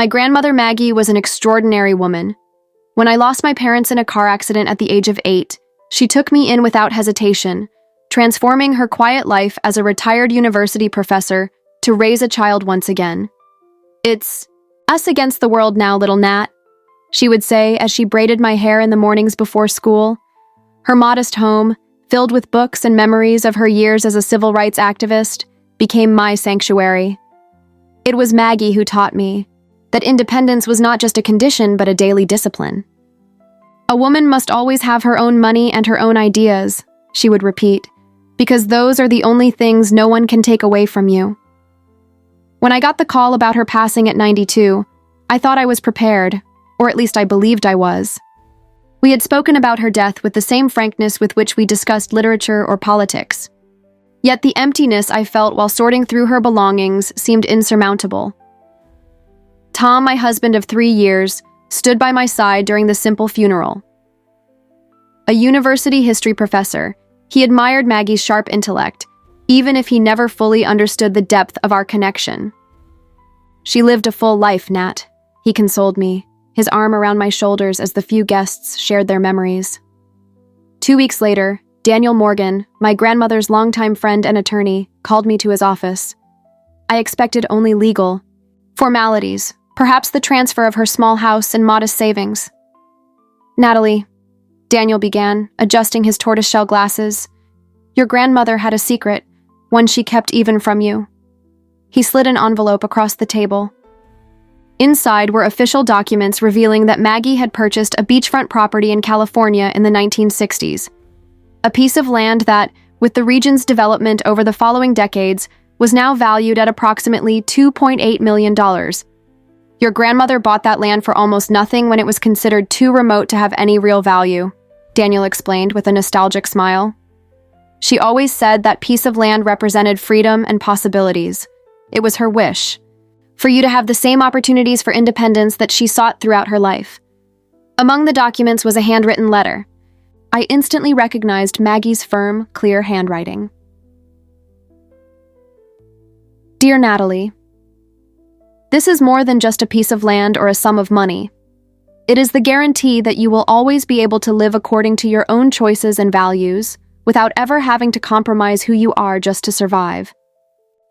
My grandmother Maggie was an extraordinary woman. When I lost my parents in a car accident at the age of 8, she took me in without hesitation, transforming her quiet life as a retired university professor to raise a child once again. "It's us against the world now, little Nat," she would say as she braided my hair in the mornings before school. Her modest home, filled with books and memories of her years as a civil rights activist, became my sanctuary. It was Maggie who taught me that independence was not just a condition but a daily discipline. "A woman must always have her own money and her own ideas," she would repeat, "because those are the only things no one can take away from you." When I got the call about her passing at 92, I thought I was prepared, or at least I believed I was. We had spoken about her death with the same frankness with which we discussed literature or politics. Yet the emptiness I felt while sorting through her belongings seemed insurmountable. Tom, my husband of 3 years, stood by my side during the simple funeral. A university history professor, he admired Maggie's sharp intellect, even if he never fully understood the depth of our connection. "She lived a full life, Nat," he consoled me, his arm around my shoulders as the few guests shared their memories. 2 weeks later, Daniel Morgan, my grandmother's longtime friend and attorney, called me to his office. I expected only legal formalities, perhaps the transfer of her small house and modest savings. "Natalie," Daniel began, adjusting his tortoiseshell glasses, "your grandmother had a secret, one she kept even from you." He slid an envelope across the table. Inside were official documents revealing that Maggie had purchased a beachfront property in California in the 1960s, a piece of land that, with the region's development over the following decades, was now valued at approximately $2.8 million. "Your grandmother bought that land for almost nothing when it was considered too remote to have any real value," Daniel explained with a nostalgic smile. "She always said that piece of land represented freedom and possibilities. It was her wish, for you to have the same opportunities for independence that she sought throughout her life." Among the documents was a handwritten letter. I instantly recognized Maggie's firm, clear handwriting. "Dear Natalie, this is more than just a piece of land or a sum of money. It is the guarantee that you will always be able to live according to your own choices and values, without ever having to compromise who you are just to survive.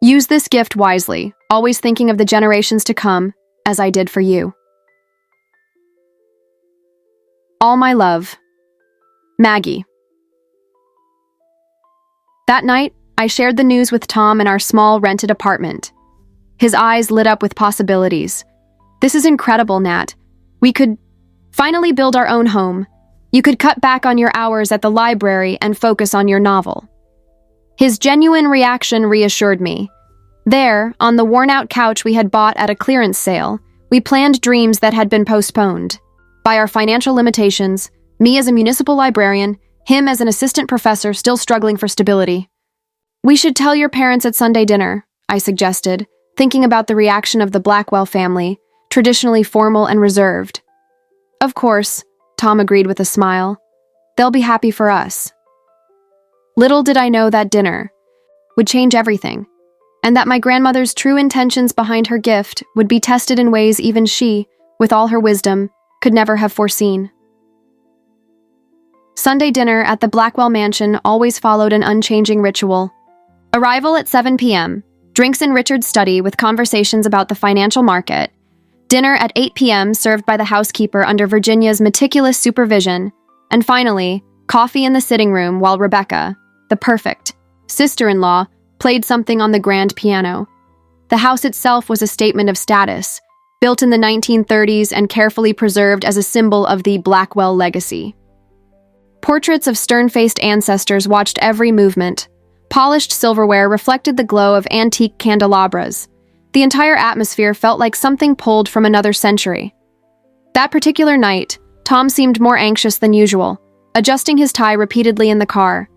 Use this gift wisely, always thinking of the generations to come, as I did for you. All my love, Maggie." That night, I shared the news with Tom in our small rented apartment. His eyes lit up with possibilities. "This is incredible, Nat. We could finally build our own home. You could cut back on your hours at the library and focus on your novel." His genuine reaction reassured me. There, on the worn-out couch we had bought at a clearance sale, we planned dreams that had been postponed. By our financial limitations, me as a municipal librarian, him as an assistant professor still struggling for stability. "We should tell your parents at Sunday dinner," I suggested, thinking about the reaction of the Blackwell family, traditionally formal and reserved. "Of course," Tom agreed with a smile. "They'll be happy for us." Little did I know that dinner would change everything, and that my grandmother's true intentions behind her gift would be tested in ways even she, with all her wisdom, could never have foreseen. Sunday dinner at the Blackwell mansion always followed an unchanging ritual. Arrival at 7 p.m., drinks in Richard's study with conversations about the financial market, dinner at 8 p.m. served by the housekeeper under Virginia's meticulous supervision, and finally, coffee in the sitting room while Rebecca, the perfect sister-in-law, played something on the grand piano. The house itself was a statement of status, built in the 1930s and carefully preserved as a symbol of the Blackwell legacy. Portraits of stern-faced ancestors watched every movement. Polished silverware reflected the glow of antique candelabras. The entire atmosphere felt like something pulled from another century. That particular night, Tom seemed more anxious than usual, adjusting his tie repeatedly in the car.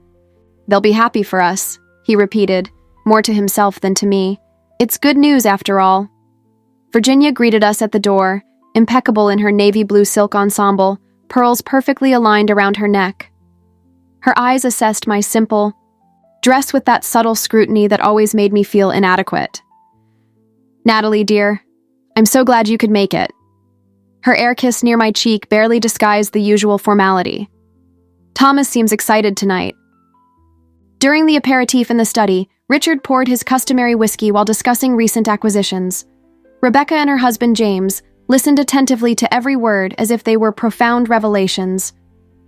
"They'll be happy for us," he repeated, more to himself than to me. "It's good news, after all." Virginia greeted us at the door, impeccable in her navy blue silk ensemble, pearls perfectly aligned around her neck. Her eyes assessed my simple dress with that subtle scrutiny that always made me feel inadequate. "Natalie, dear, I'm so glad you could make it. Her air kiss near my cheek barely disguised the usual formality. Thomas seems excited tonight. During the aperitif in the study, Richard poured his customary whiskey while discussing recent acquisitions. Rebecca and her husband James listened attentively to every word as if they were profound revelations.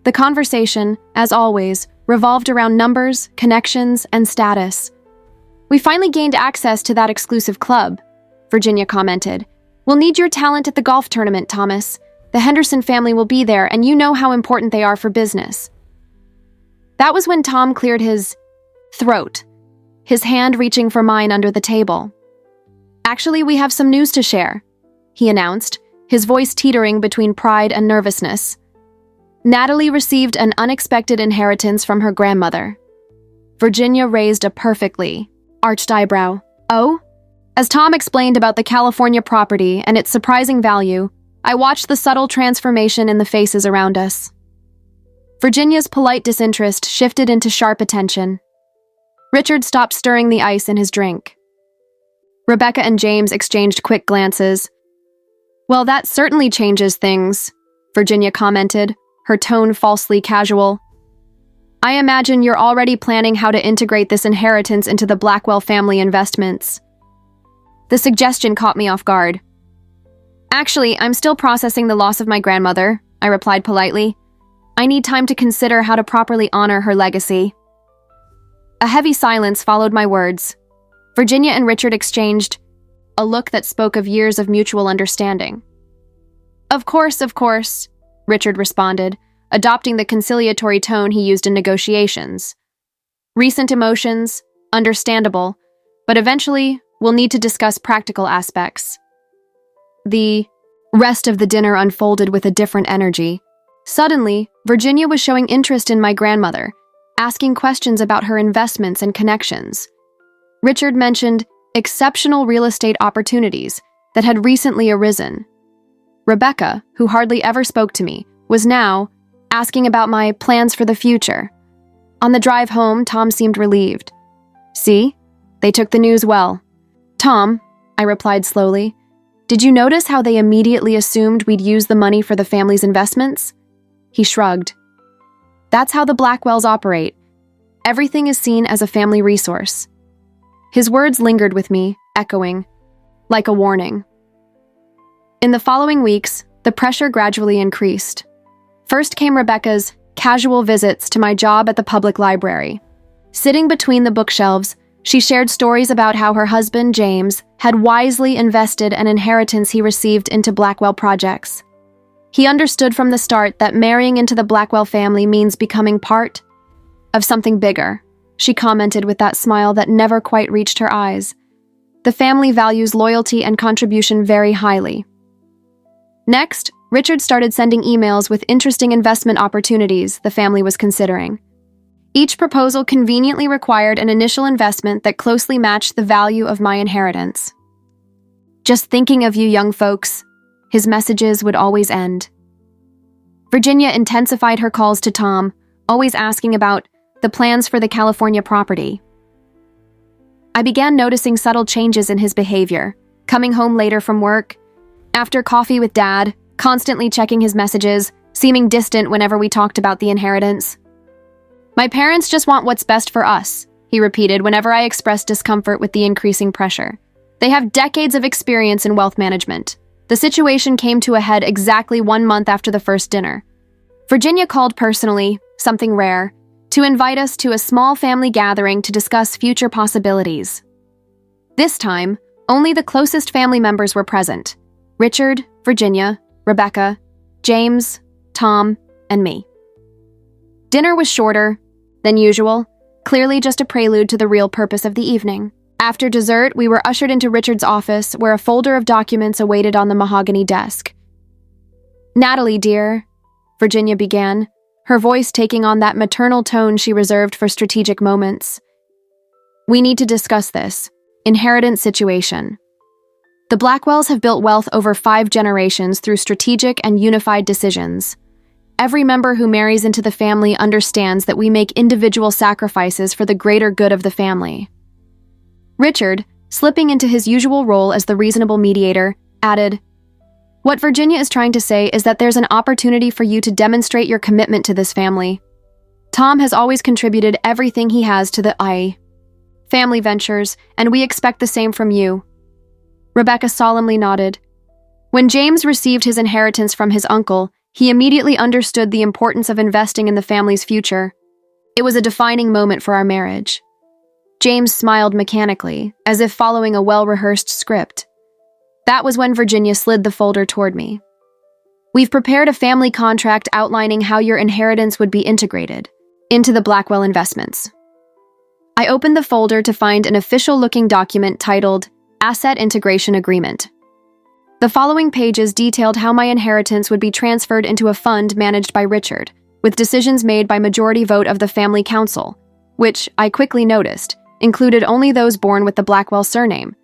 The conversation, as always, revolved around numbers, connections, and status. We finally gained access to that exclusive club, Virginia commented. We'll need your talent at the golf tournament, Thomas. The Henderson family will be there, and you know how important they are for business. That was when Tom cleared his throat, his hand reaching for mine under the table. Actually, we have some news to share, he announced, his voice teetering between pride and nervousness. Natalie received an unexpected inheritance from her grandmother. Virginia raised a perfectly arched eyebrow. Oh? As Tom explained about the California property and its surprising value, I watched the subtle transformation in the faces around us. Virginia's polite disinterest shifted into sharp attention. Richard stopped stirring the ice in his drink. Rebecca and James exchanged quick glances. Well, that certainly changes things, Virginia commented, her tone falsely casual. I imagine you're already planning how to integrate this inheritance into the Blackwell family investments. The suggestion caught me off guard. Actually, I'm still processing the loss of my grandmother, I replied politely. I need time to consider how to properly honor her legacy. A heavy silence followed my words. Virginia and Richard exchanged a look that spoke of years of mutual understanding. Of course, Richard responded, adopting the conciliatory tone he used in negotiations. Recent emotions, understandable, but eventually we'll need to discuss practical aspects. The rest of the dinner unfolded with a different energy. Suddenly, Virginia was showing interest in my grandmother, asking questions about her investments and connections. Richard mentioned exceptional real estate opportunities that had recently arisen. Rebecca, who hardly ever spoke to me, was now asking about my plans for the future. On the drive home, Tom seemed relieved. See? They took the news well. Tom, I replied slowly, did you notice how they immediately assumed we'd use the money for the family's investments? He shrugged. That's how the Blackwells operate. Everything is seen as a family resource. His words lingered with me, echoing, like a warning. In the following weeks, the pressure gradually increased. First came Rebecca's casual visits to my job at the public library. Sitting between the bookshelves, she shared stories about how her husband, James, had wisely invested an inheritance he received into Blackwell projects. He understood from the start that marrying into the Blackwell family means becoming part of something bigger, she commented with that smile that never quite reached her eyes. The family values loyalty and contribution very highly. Next, Richard started sending emails with interesting investment opportunities the family was considering. Each proposal conveniently required an initial investment that closely matched the value of my inheritance. Just thinking of you young folks, his messages would always end. Virginia intensified her calls to Tom, always asking about the plans for the California property. I began noticing subtle changes in his behavior, coming home later from work, after coffee with Dad, constantly checking his messages, seeming distant whenever we talked about the inheritance. My parents just want what's best for us, he repeated whenever I expressed discomfort with the increasing pressure. They have decades of experience in wealth management. The situation came to a head exactly 1 month after the first dinner. Virginia called personally, something rare, to invite us to a small family gathering to discuss future possibilities. This time, only the closest family members were present: Richard, Virginia, Rebecca, James, Tom, and me. Dinner was shorter than usual, clearly just a prelude to the real purpose of the evening. After dessert, we were ushered into Richard's office, where a folder of documents awaited on the mahogany desk. Natalie, dear, Virginia began, her voice taking on that maternal tone she reserved for strategic moments. We need to discuss this inheritance situation. The Blackwells have built wealth over 5 generations through strategic and unified decisions. Every member who marries into the family understands that we make individual sacrifices for the greater good of the family. Richard, slipping into his usual role as the reasonable mediator, added, "What Virginia is trying to say is that there's an opportunity for you to demonstrate your commitment to this family. Tom has always contributed everything he has to the family ventures, and we expect the same from you." Rebecca solemnly nodded. When James received his inheritance from his uncle, he immediately understood the importance of investing in the family's future. It was a defining moment for our marriage. James smiled mechanically, as if following a well-rehearsed script. That was when Virginia slid the folder toward me. "We've prepared a family contract outlining how your inheritance would be integrated into the Blackwell investments." I opened the folder to find an official-looking document titled Asset Integration Agreement. The following pages detailed how my inheritance would be transferred into a fund managed by Richard, with decisions made by majority vote of the family council, which, I quickly noticed, included only those born with the Blackwell surname,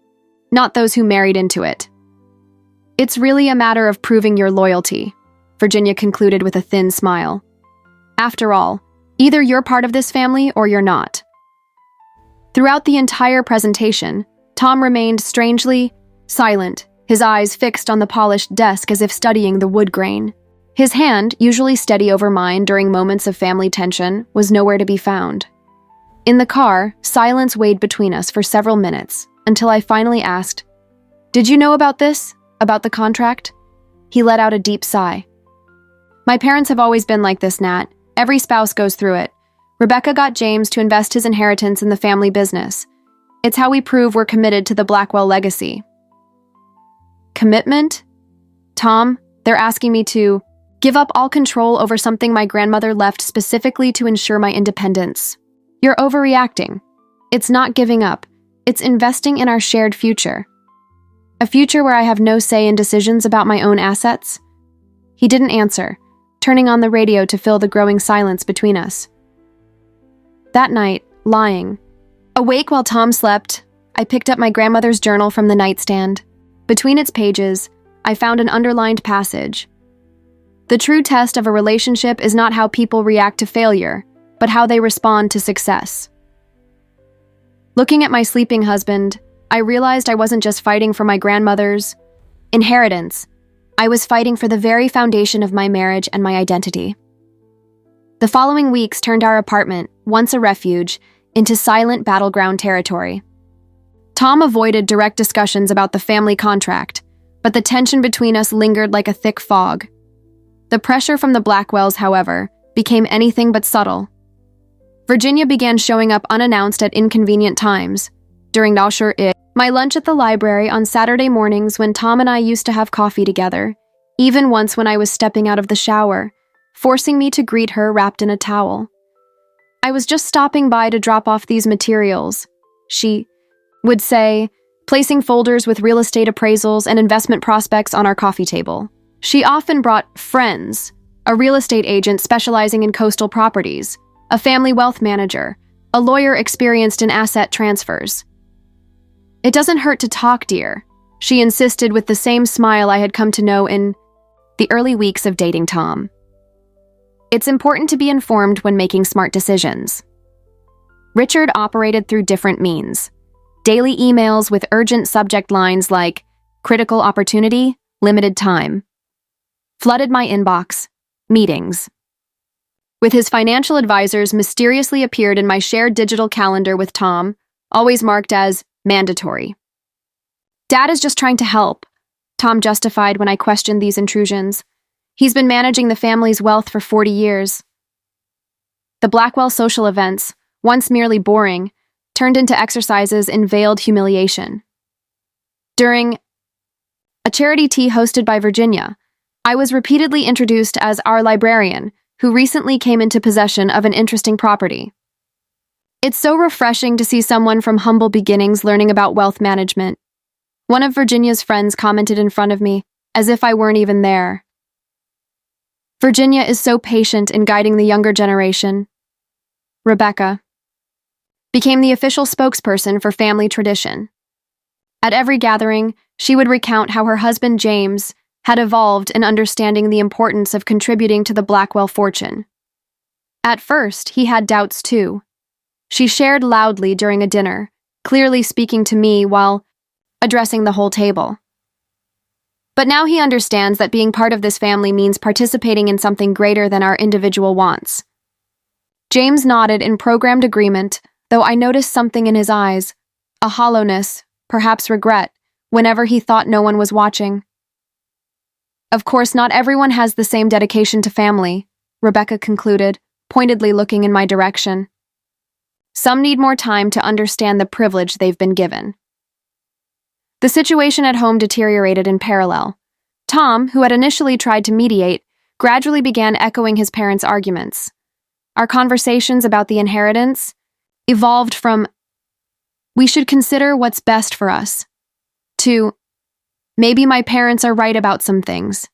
not those who married into it. "It's really a matter of proving your loyalty," Virginia concluded with a thin smile. "After all, either you're part of this family or you're not." Throughout the entire presentation, Tom remained strangely silent, his eyes fixed on the polished desk as if studying the wood grain. His hand, usually steady over mine during moments of family tension, was nowhere to be found. In the car, silence weighed between us for several minutes, until I finally asked, "Did you know about this? About the contract?" He let out a deep sigh. "My parents have always been like this, Nat. Every spouse goes through it. Rebecca got James to invest his inheritance in the family business. It's how we prove we're committed to the Blackwell legacy." "Commitment? Tom, they're asking me to give up all control over something my grandmother left specifically to ensure my independence. You're overreacting. It's not giving up. It's investing in our shared future. A future where I have no say in decisions about my own assets." He didn't answer, turning on the radio to fill the growing silence between us. That night, lying, awake while Tom slept, I picked up my grandmother's journal from the nightstand. Between its pages, I found an underlined passage. "The true test of a relationship is not how people react to failure, but how they respond to success." Looking at my sleeping husband, I realized I wasn't just fighting for my grandmother's inheritance. I was fighting for the very foundation of my marriage and my identity. The following weeks turned our apartment, once a refuge, into silent battleground territory. Tom avoided direct discussions about the family contract, but the tension between us lingered like a thick fog. The pressure from the Blackwells, however, became anything but subtle. Virginia began showing up unannounced at inconvenient times. During my lunch at the library on Saturday mornings when Tom and I used to have coffee together, even once when I was stepping out of the shower, forcing me to greet her wrapped in a towel. "I was just stopping by to drop off these materials," she would say, placing folders with real estate appraisals and investment prospects on our coffee table. She often brought friends, a real estate agent specializing in coastal properties, a family wealth manager, a lawyer experienced in asset transfers. "It doesn't hurt to talk, dear," she insisted with the same smile I had come to know in the early weeks of dating Tom. "It's important to be informed when making smart decisions." Richard operated through different means. Daily emails with urgent subject lines like "critical opportunity, limited time" flooded my inbox. Meetings with his financial advisors mysteriously appeared in my shared digital calendar with Tom, always marked as mandatory. "Dad is just trying to help," Tom justified when I questioned these intrusions. "He's been managing the family's wealth for 40 years. The Blackwell social events, once merely boring, turned into exercises in veiled humiliation. During a charity tea hosted by Virginia, I was repeatedly introduced as our librarian, who recently came into possession of an interesting property. It's so refreshing to see someone from humble beginnings learning about wealth management. One of Virginia's friends commented in front of me, as if I weren't even there. "Virginia is so patient in guiding the younger generation." Rebecca became the official spokesperson for family tradition. At every gathering, she would recount how her husband James had evolved in understanding the importance of contributing to the Blackwell fortune. At first, he had doubts too. She shared loudly during a dinner, clearly speaking to me while addressing the whole table. But now he understands that being part of this family means participating in something greater than our individual wants. James nodded in programmed agreement, though I noticed something in his eyes, a hollowness, perhaps regret, whenever he thought no one was watching. Of course, not everyone has the same dedication to family, Rebecca concluded, pointedly looking in my direction. Some need more time to understand the privilege they've been given. The situation at home deteriorated in parallel. Tom, who had initially tried to mediate, gradually began echoing his parents' arguments. Our conversations about the inheritance evolved from, "We should consider what's best for us," to, "Maybe my parents are right about some things,"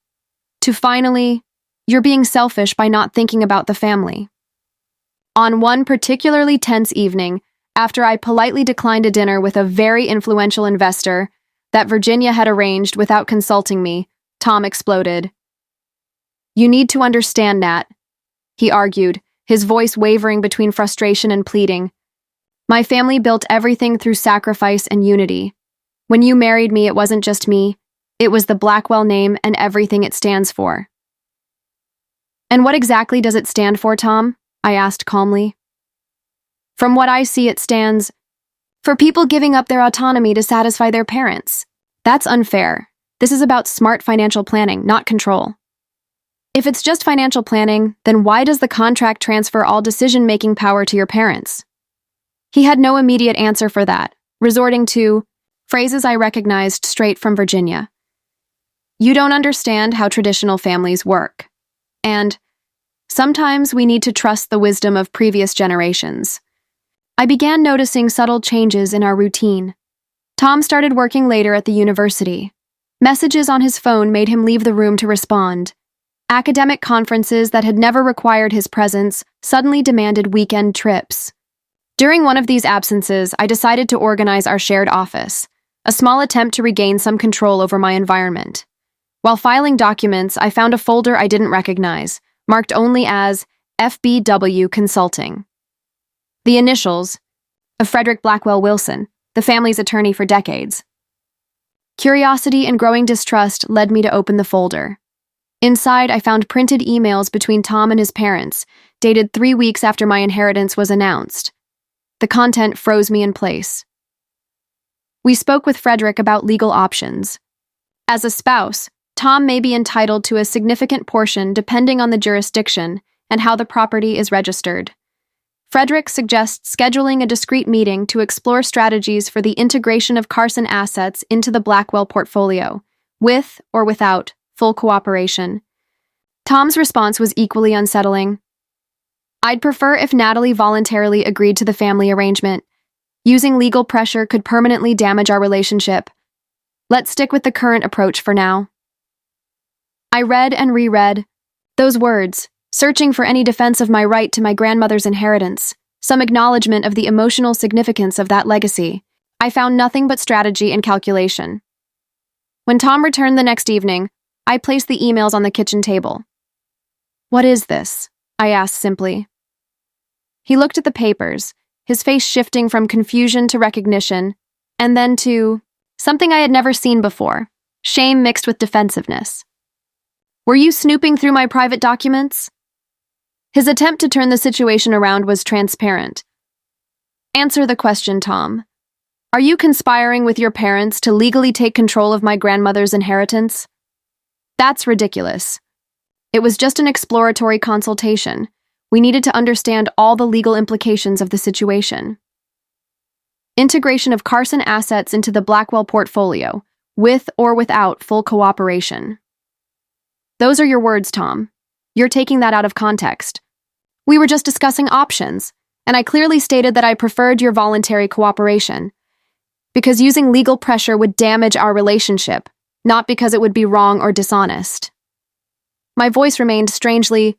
to finally, "You're being selfish by not thinking about the family." On one particularly tense evening, after I politely declined a dinner with a very influential investor that Virginia had arranged without consulting me, Tom exploded. "You need to understand, Nat," he argued, his voice wavering between frustration and pleading. "My family built everything through sacrifice and unity. When you married me, it wasn't just me. It was the Blackwell name and everything it stands for." "And what exactly does it stand for, Tom?" I asked calmly. "From what I see, it stands for people giving up their autonomy to satisfy their parents. That's unfair. This is about smart financial planning, not control. If it's just financial planning, then why does the contract transfer all decision-making power to your parents?" He had no immediate answer for that, resorting to phrases I recognized straight from Virginia. "You don't understand how traditional families work," and "Sometimes we need to trust the wisdom of previous generations." I began noticing subtle changes in our routine. Tom started working later at the university. Messages on his phone made him leave the room to respond. Academic conferences that had never required his presence suddenly demanded weekend trips. During one of these absences, I decided to organize our shared office, a small attempt to regain some control over my environment. While filing documents, I found a folder I didn't recognize, marked only as FBW Consulting. The initials of Frederick Blackwell Wilson, the family's attorney for decades. Curiosity and growing distrust led me to open the folder. Inside, I found printed emails between Tom and his parents, dated 3 weeks after my inheritance was announced. The content froze me in place. We spoke with Frederick about legal options. As a spouse, Tom may be entitled to a significant portion depending on the jurisdiction and how the property is registered. Frederick suggests scheduling a discreet meeting to explore strategies for the integration of Carson assets into the Blackwell portfolio, with or without full cooperation. Tom's response was equally unsettling. "I'd prefer if Natalie voluntarily agreed to the family arrangement. Using legal pressure could permanently damage our relationship. Let's stick with the current approach for now." I read and reread those words, searching for any defense of my right to my grandmother's inheritance, some acknowledgement of the emotional significance of that legacy. I found nothing but strategy and calculation. When Tom returned the next evening, I placed the emails on the kitchen table. "What is this?" I asked simply. He looked at the papers, his face shifting from confusion to recognition, and then to something I had never seen before, shame mixed with defensiveness. "Were you snooping through my private documents?" His attempt to turn the situation around was transparent. "Answer the question, Tom. Are you conspiring with your parents to legally take control of my grandmother's inheritance?" "That's ridiculous. It was just an exploratory consultation. We needed to understand all the legal implications of the situation." Integration of Carson assets into the Blackwell portfolio, with or without full cooperation. Those are your words, Tom. You're taking that out of context. We were just discussing options, and I clearly stated that I preferred your voluntary cooperation, because using legal pressure would damage our relationship, not because it would be wrong or dishonest. My voice remained strangely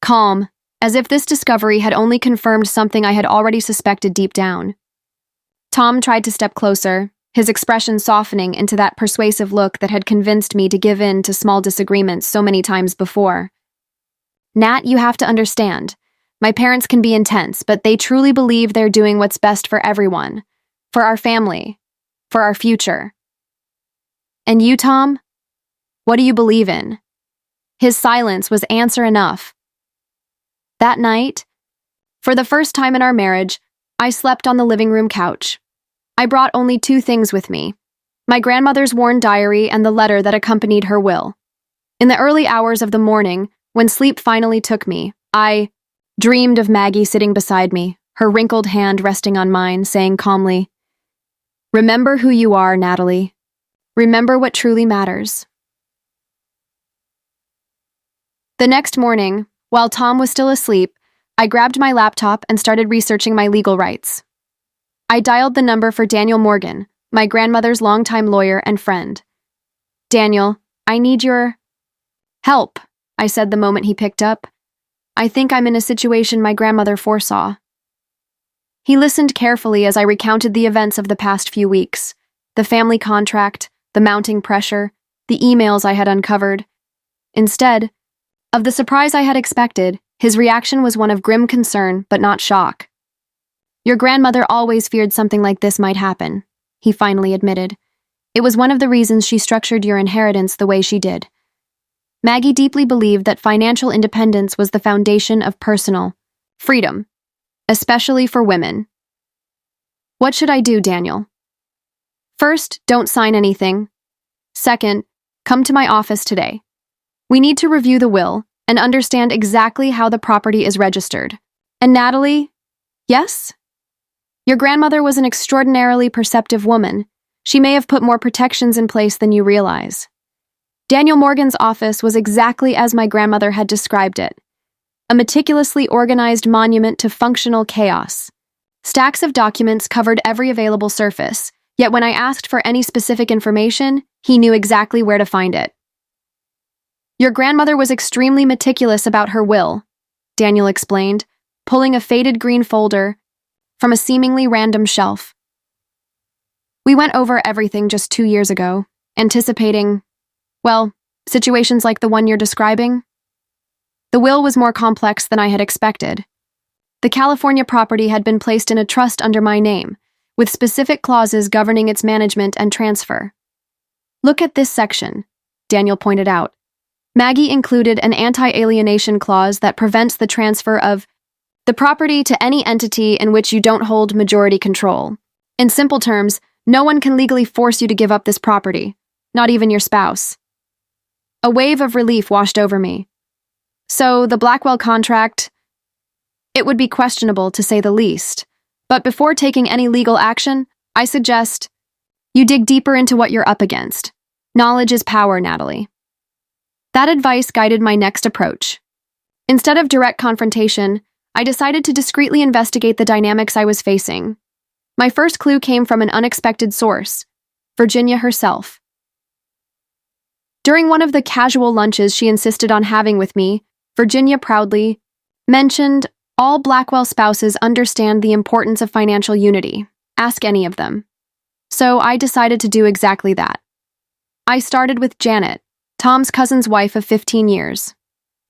calm, as if this discovery had only confirmed something I had already suspected deep down. Tom tried to step closer, his expression softening into that persuasive look that had convinced me to give in to small disagreements so many times before. "Nat, you have to understand. My parents can be intense, but they truly believe they're doing what's best for everyone, for our family, for our future. And you, Tom? What do you believe in?" His silence was answer enough. That night, for the first time in our marriage, I slept on the living room couch. I brought only two things with me: my grandmother's worn diary and the letter that accompanied her will. In the early hours of the morning, when sleep finally took me, I dreamed of Maggie sitting beside me, her wrinkled hand resting on mine, saying calmly, "Remember who you are, Natalie. Remember what truly matters." The next morning, while Tom was still asleep, I grabbed my laptop and started researching my legal rights. I dialed the number for Daniel Morgan, my grandmother's longtime lawyer and friend. "Daniel, I need your help," I said the moment he picked up. "I think I'm in a situation my grandmother foresaw." He listened carefully as I recounted the events of the past few weeks: the family contract, the mounting pressure, the emails I had uncovered. Instead of the surprise I had expected, his reaction was one of grim concern, but not shock. "Your grandmother always feared something like this might happen," he finally admitted. "It was one of the reasons she structured your inheritance the way she did." Maggie deeply believed that financial independence was the foundation of personal freedom, especially for women. "What should I do, Daniel?" "First, don't sign anything. Second, come to my office today. We need to review the will and understand exactly how the property is registered. And Natalie, yes? Your grandmother was an extraordinarily perceptive woman. She may have put more protections in place than you realize." Daniel Morgan's office was exactly as my grandmother had described it: a meticulously organized monument to functional chaos. Stacks of documents covered every available surface, yet when I asked for any specific information, he knew exactly where to find it. "Your grandmother was extremely meticulous about her will," Daniel explained, pulling a faded green folder from a seemingly random shelf. "We went over everything just 2 years ago, anticipating, well, situations like the one you're describing. The will was more complex than I had expected. The California property had been placed in a trust under my name, with specific clauses governing its management and transfer. Look at this section," Daniel pointed out. Maggie included an anti-alienation clause that prevents the transfer of the property to any entity in which you don't hold majority control. In simple terms, no one can legally force you to give up this property, not even your spouse. A wave of relief washed over me. So, the Blackwell contract, it would be questionable to say the least, but before taking any legal action, I suggest you dig deeper into what you're up against. Knowledge is power, Natalie. That advice guided my next approach. Instead of direct confrontation, I decided to discreetly investigate the dynamics I was facing. My first clue came from an unexpected source: Virginia herself. During one of the casual lunches she insisted on having with me, Virginia proudly mentioned, "All Blackwell spouses understand the importance of financial unity. Ask any of them." So I decided to do exactly that. I started with Janet, Tom's cousin's wife of 15 years.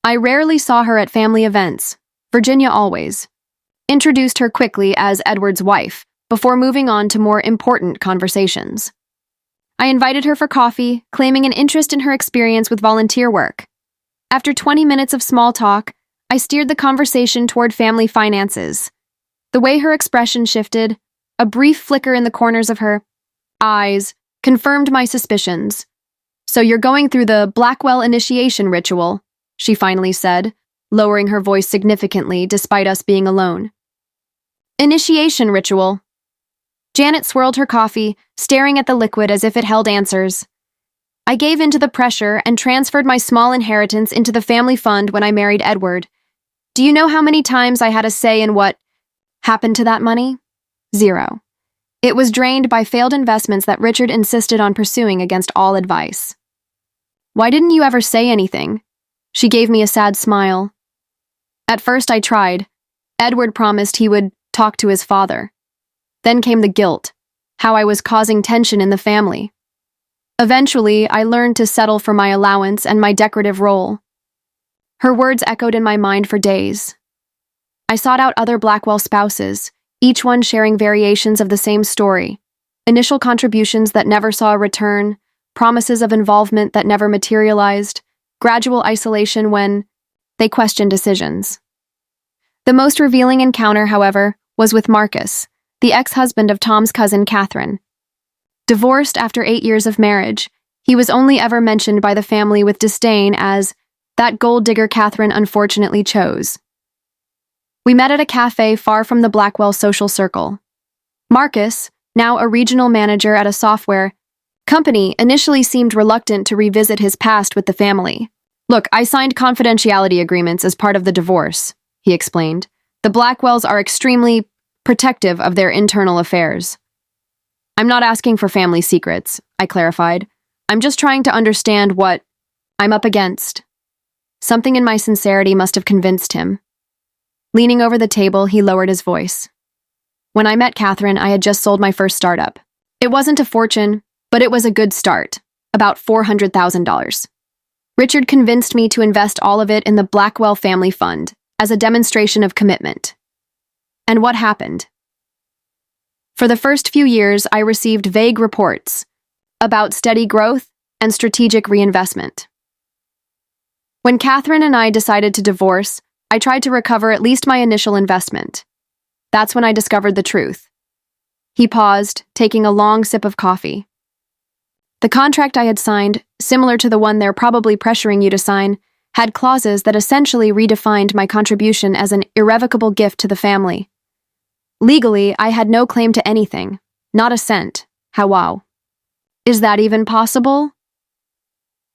I rarely saw her at family events. Virginia always introduced her quickly as Edward's wife, before moving on to more important conversations. I invited her for coffee, claiming an interest in her experience with volunteer work. After 20 minutes of small talk, I steered the conversation toward family finances. The way her expression shifted, a brief flicker in the corners of her eyes, confirmed my suspicions. "So you're going through the Blackwell initiation ritual," she finally said, lowering her voice significantly despite us being alone. "Initiation ritual." Janet swirled her coffee, staring at the liquid as if it held answers. "I gave in to the pressure and transferred my small inheritance into the family fund when I married Edward. Do you know how many times I had a say in what happened to that money? 0. It was drained by failed investments that Richard insisted on pursuing against all advice." "Why didn't you ever say anything?" She gave me a sad smile. "At first I tried. Edward promised he would talk to his father. Then came the guilt, how I was causing tension in the family. Eventually, I learned to settle for my allowance and my decorative role." Her words echoed in my mind for days. I sought out other Blackwell spouses, each one sharing variations of the same story: initial contributions that never saw a return, promises of involvement that never materialized, gradual isolation when they questioned decisions. The most revealing encounter, however, was with Marcus, the ex-husband of Tom's cousin Catherine. Divorced after 8 years of marriage, he was only ever mentioned by the family with disdain as that gold digger Catherine unfortunately chose. We met at a cafe far from the Blackwell social circle. Marcus, now a regional manager at a software company, initially seemed reluctant to revisit his past with the family. "Look, I signed confidentiality agreements as part of the divorce," he explained. "The Blackwells are extremely protective of their internal affairs." "I'm not asking for family secrets," I clarified. "I'm just trying to understand what I'm up against." Something in my sincerity must have convinced him. Leaning over the table, he lowered his voice. "When I met Catherine, I had just sold my first startup. It wasn't a fortune, but it was a good start, about $400,000. Richard convinced me to invest all of it in the Blackwell Family Fund as a demonstration of commitment. And what happened? For the first few years, I received vague reports about steady growth and strategic reinvestment. When Catherine and I decided to divorce, I tried to recover at least my initial investment. That's when I discovered the truth." He paused, taking a long sip of coffee. "The contract I had signed, similar to the one they're probably pressuring you to sign, had clauses that essentially redefined my contribution as an irrevocable gift to the family. Legally, I had no claim to anything, not a cent. How wow. Is that even possible?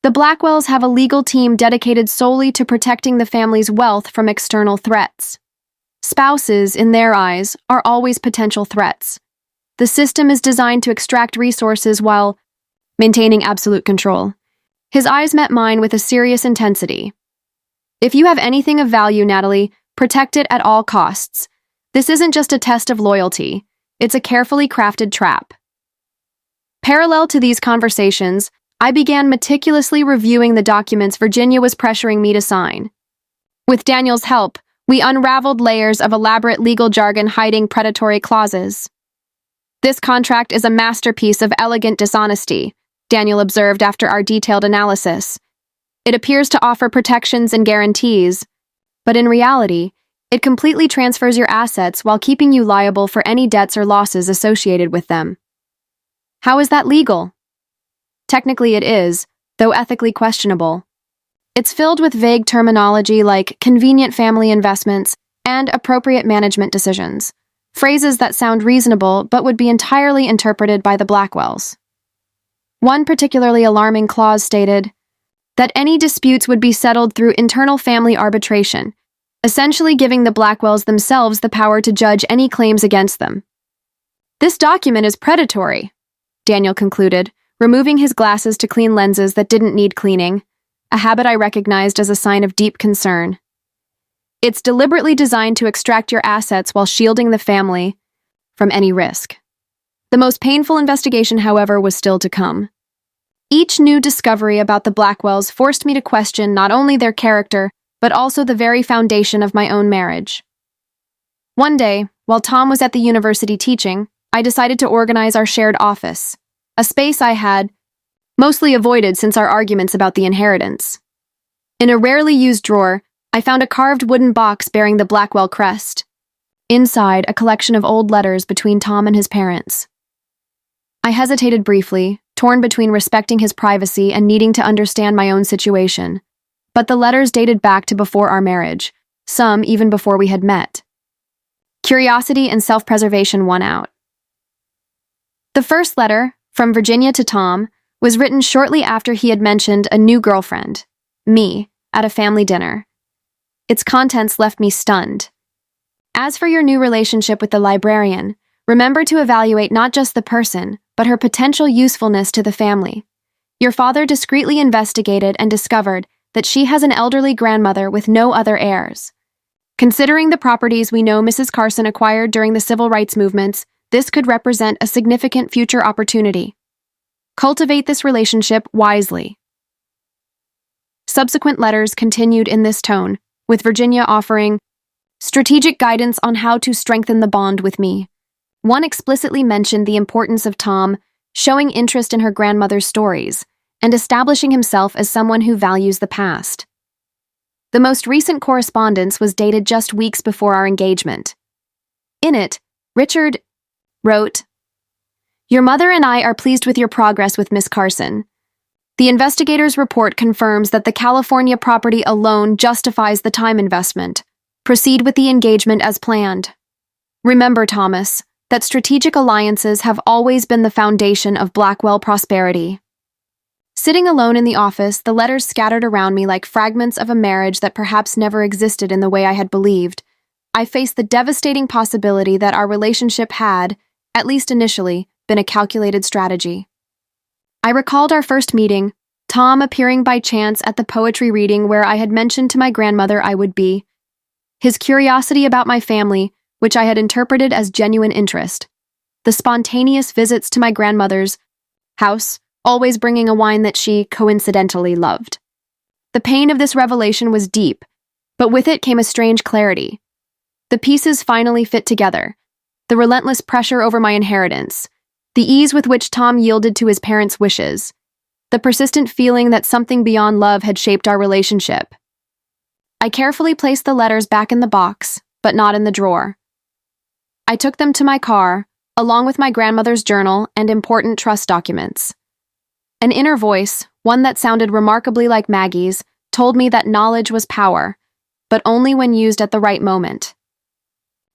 The Blackwells have a legal team dedicated solely to protecting the family's wealth from external threats. Spouses, in their eyes, are always potential threats. The system is designed to extract resources while maintaining absolute control." His eyes met mine with a serious intensity. "If you have anything of value, Natalie, protect it at all costs. This isn't just a test of loyalty, it's a carefully crafted trap." Parallel to these conversations, I began meticulously reviewing the documents Virginia was pressuring me to sign. With Daniel's help, we unraveled layers of elaborate legal jargon hiding predatory clauses. "This contract is a masterpiece of elegant dishonesty," Daniel observed after our detailed analysis. "It appears to offer protections and guarantees, but in reality, it completely transfers your assets while keeping you liable for any debts or losses associated with them." "How is that legal?" "Technically it is, though ethically questionable. It's filled with vague terminology like convenient family investments and appropriate management decisions, phrases that sound reasonable but would be entirely interpreted by the Blackwells. One particularly alarming clause stated that any disputes would be settled through internal family arbitration, essentially giving the Blackwells themselves the power to judge any claims against them. "This document is predatory," Daniel concluded, removing his glasses to clean lenses that didn't need cleaning, a habit I recognized as a sign of deep concern. "It's deliberately designed to extract your assets while shielding the family from any risk." The most painful investigation, however, was still to come. Each new discovery about the Blackwells forced me to question not only their character, but also the very foundation of my own marriage. One day, while Tom was at the university teaching, I decided to organize our shared office, a space I had mostly avoided since our arguments about the inheritance. In a rarely used drawer, I found a carved wooden box bearing the Blackwell crest. Inside, a collection of old letters between Tom and his parents. I hesitated briefly, torn between respecting his privacy and needing to understand my own situation. But the letters dated back to before our marriage, some even before we had met. Curiosity and self-preservation won out. The first letter, from Virginia to Tom, was written shortly after he had mentioned a new girlfriend, me, at a family dinner. Its contents left me stunned. "As for your new relationship with the librarian, remember to evaluate not just the person, but her potential usefulness to the family. Your father discreetly investigated and discovered that she has an elderly grandmother with no other heirs. Considering the properties we know Mrs. Carson acquired during the civil rights movements, this could represent a significant future opportunity. Cultivate this relationship wisely." Subsequent letters continued in this tone, with Virginia offering strategic guidance on how to strengthen the bond with me. One explicitly mentioned the importance of Tom showing interest in her grandmother's stories, and establishing himself as someone who values the past. The most recent correspondence was dated just weeks before our engagement. In it, Richard wrote, "Your mother and I are pleased with your progress with Miss Carson. The investigator's report confirms that the California property alone justifies the time investment. Proceed with the engagement as planned. Remember, Thomas, that strategic alliances have always been the foundation of Blackwell prosperity." Sitting alone in the office, the letters scattered around me like fragments of a marriage that perhaps never existed in the way I had believed. I faced the devastating possibility that our relationship had, at least initially, been a calculated strategy. I recalled our first meeting, Tom appearing by chance at the poetry reading where I had mentioned to my grandmother I would be, his curiosity about my family, which I had interpreted as genuine interest, the spontaneous visits to my grandmother's house, always bringing a wine that she, coincidentally, loved. The pain of this revelation was deep, but with it came a strange clarity. The pieces finally fit together. The relentless pressure over my inheritance, the ease with which Tom yielded to his parents' wishes, the persistent feeling that something beyond love had shaped our relationship. I carefully placed the letters back in the box, but not in the drawer. I took them to my car, along with my grandmother's journal and important trust documents. An inner voice, one that sounded remarkably like Maggie's, told me that knowledge was power, but only when used at the right moment.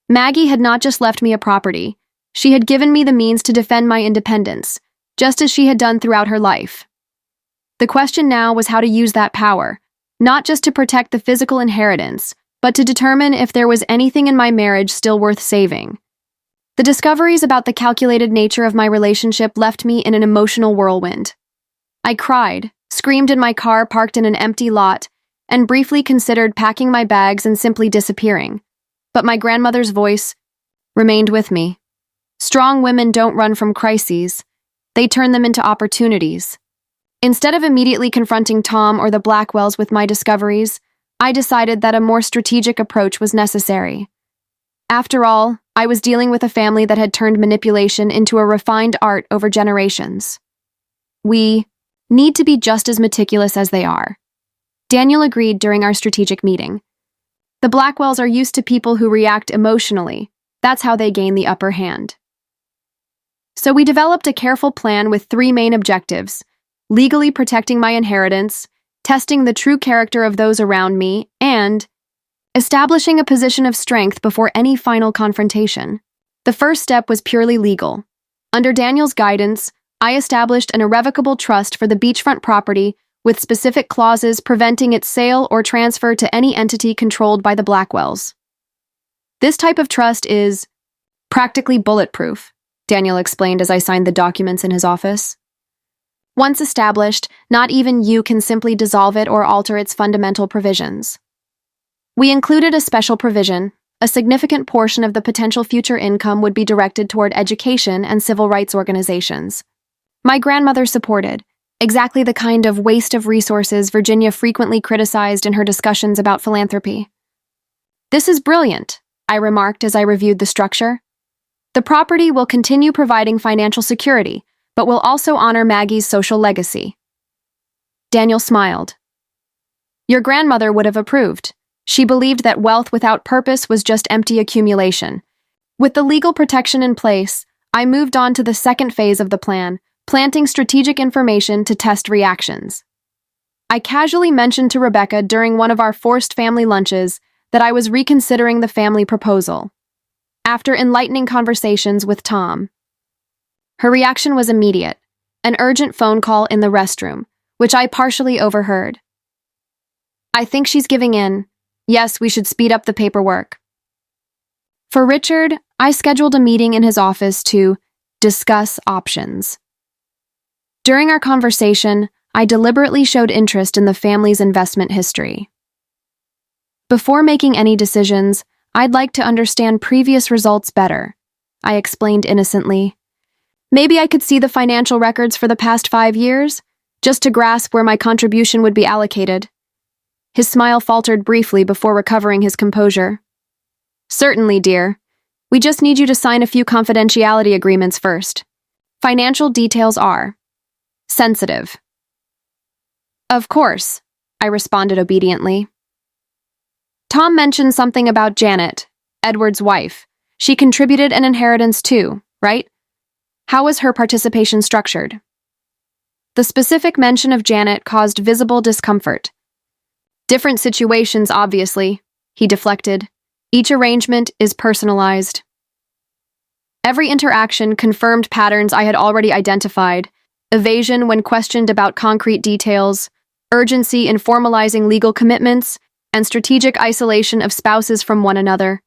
Maggie had not just left me a property, she had given me the means to defend my independence, just as she had done throughout her life. The question now was how to use that power, not just to protect the physical inheritance, but to determine if there was anything in my marriage still worth saving. The discoveries about the calculated nature of my relationship left me in an emotional whirlwind. I cried, screamed in my car parked in an empty lot, and briefly considered packing my bags and simply disappearing. But my grandmother's voice remained with me. Strong women don't run from crises. They turn them into opportunities. Instead of immediately confronting Tom or the Blackwells with my discoveries, I decided that a more strategic approach was necessary. After all, I was dealing with a family that had turned manipulation into a refined art over generations. We need to be just as meticulous as they are. Daniel agreed during our strategic meeting. The Blackwells are used to people who react emotionally. That's how they gain the upper hand. So we developed a careful plan with 3 main objectives: legally protecting my inheritance, testing the true character of those around me, and establishing a position of strength before any final confrontation. The first step was purely legal. Under Daniel's guidance, I established an irrevocable trust for the beachfront property with specific clauses preventing its sale or transfer to any entity controlled by the Blackwells. This type of trust is practically bulletproof, Daniel explained as I signed the documents in his office. Once established, not even you can simply dissolve it or alter its fundamental provisions. We included a special provision. A significant portion of the potential future income would be directed toward education and civil rights organizations. My grandmother supported, exactly the kind of waste of resources Virginia frequently criticized in her discussions about philanthropy. "This is brilliant," I remarked as I reviewed the structure. "The property will continue providing financial security, but will also honor Maggie's social legacy." Daniel smiled. "Your grandmother would have approved. She believed that wealth without purpose was just empty accumulation." With the legal protection in place, I moved on to the second phase of the plan, planting strategic information to test reactions. I casually mentioned to Rebecca during one of our forced family lunches that I was reconsidering the family proposal. After enlightening conversations with Tom, her reaction was immediate, an urgent phone call in the restroom, which I partially overheard. "I think she's giving in. Yes, we should speed up the paperwork." For Richard, I scheduled a meeting in his office to discuss options. During our conversation, I deliberately showed interest in the family's investment history. "Before making any decisions, I'd like to understand previous results better," I explained innocently. "Maybe I could see the financial records for the past 5 years, just to grasp where my contribution would be allocated." His smile faltered briefly before recovering his composure. "Certainly, dear. We just need you to sign a few confidentiality agreements first. Financial details are sensitive." Of course, I responded obediently. Tom mentioned something about Janet, Edward's wife. She contributed an inheritance too, right? How was her participation structured? The specific mention of Janet caused visible discomfort. Different situations, obviously, he deflected. Each arrangement is personalized. Every interaction confirmed patterns I had already identified: evasion when questioned about concrete details, urgency in formalizing legal commitments, and strategic isolation of spouses from one another.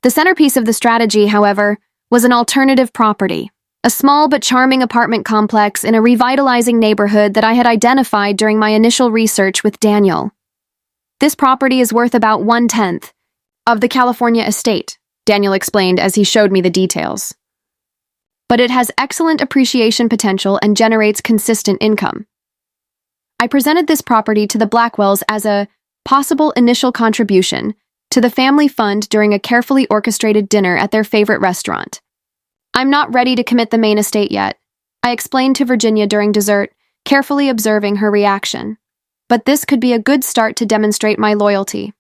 The centerpiece of the strategy, however, was an alternative property, a small but charming apartment complex in a revitalizing neighborhood that I had identified during my initial research with Daniel. This property is worth about 1/10 of the California estate, Daniel explained as he showed me the details. But it has excellent appreciation potential and generates consistent income. I presented this property to the Blackwells as a possible initial contribution to the family fund during a carefully orchestrated dinner at their favorite restaurant. I'm not ready to commit the main estate yet, I explained to Virginia during dessert, carefully observing her reaction. But this could be a good start to demonstrate my loyalty.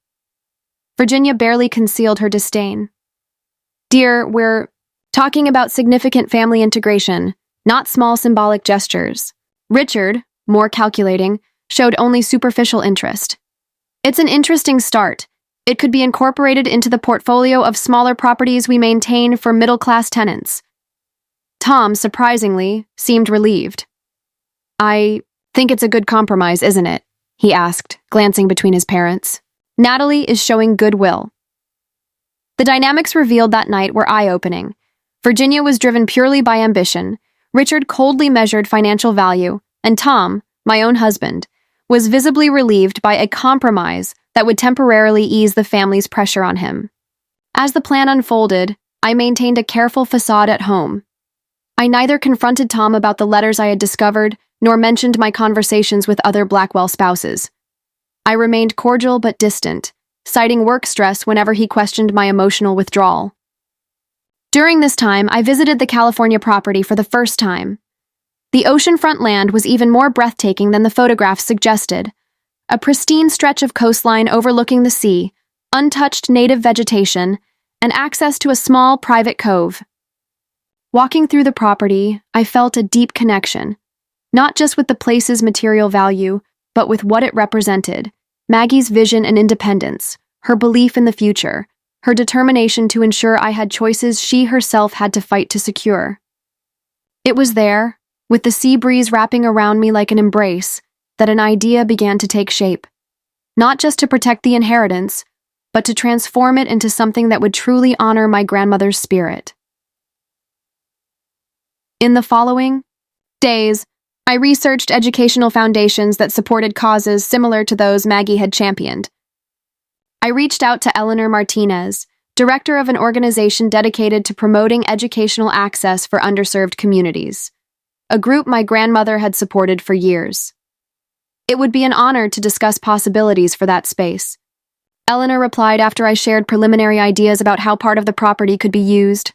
Virginia barely concealed her disdain. Dear, we're talking about significant family integration, not small symbolic gestures. Richard, more calculating, showed only superficial interest. It's an interesting start. It could be incorporated into the portfolio of smaller properties we maintain for middle-class tenants. Tom, surprisingly, seemed relieved. I think it's a good compromise, isn't it? He asked, glancing between his parents. Natalie is showing goodwill. The dynamics revealed that night were eye-opening. Virginia was driven purely by ambition, Richard coldly measured financial value, and Tom, my own husband, was visibly relieved by a compromise that would temporarily ease the family's pressure on him. As the plan unfolded, I maintained a careful facade at home. I neither confronted Tom about the letters I had discovered, nor mentioned my conversations with other Blackwell spouses. I remained cordial but distant, citing work stress whenever he questioned my emotional withdrawal. During this time, I visited the California property for the first time. The oceanfront land was even more breathtaking than the photographs suggested. A pristine stretch of coastline overlooking the sea, untouched native vegetation, and access to a small private cove. Walking through the property, I felt a deep connection, not just with the place's material value, but with what it represented: Maggie's vision and independence, her belief in the future, her determination to ensure I had choices she herself had to fight to secure. It was there, with the sea breeze wrapping around me like an embrace, that an idea began to take shape. Not just to protect the inheritance, but to transform it into something that would truly honor my grandmother's spirit. In the following days, I researched educational foundations that supported causes similar to those Maggie had championed. I reached out to Eleanor Martinez, director of an organization dedicated to promoting educational access for underserved communities, a group my grandmother had supported for years. It would be an honor to discuss possibilities for that space. Eleanor replied after I shared preliminary ideas about how part of the property could be used.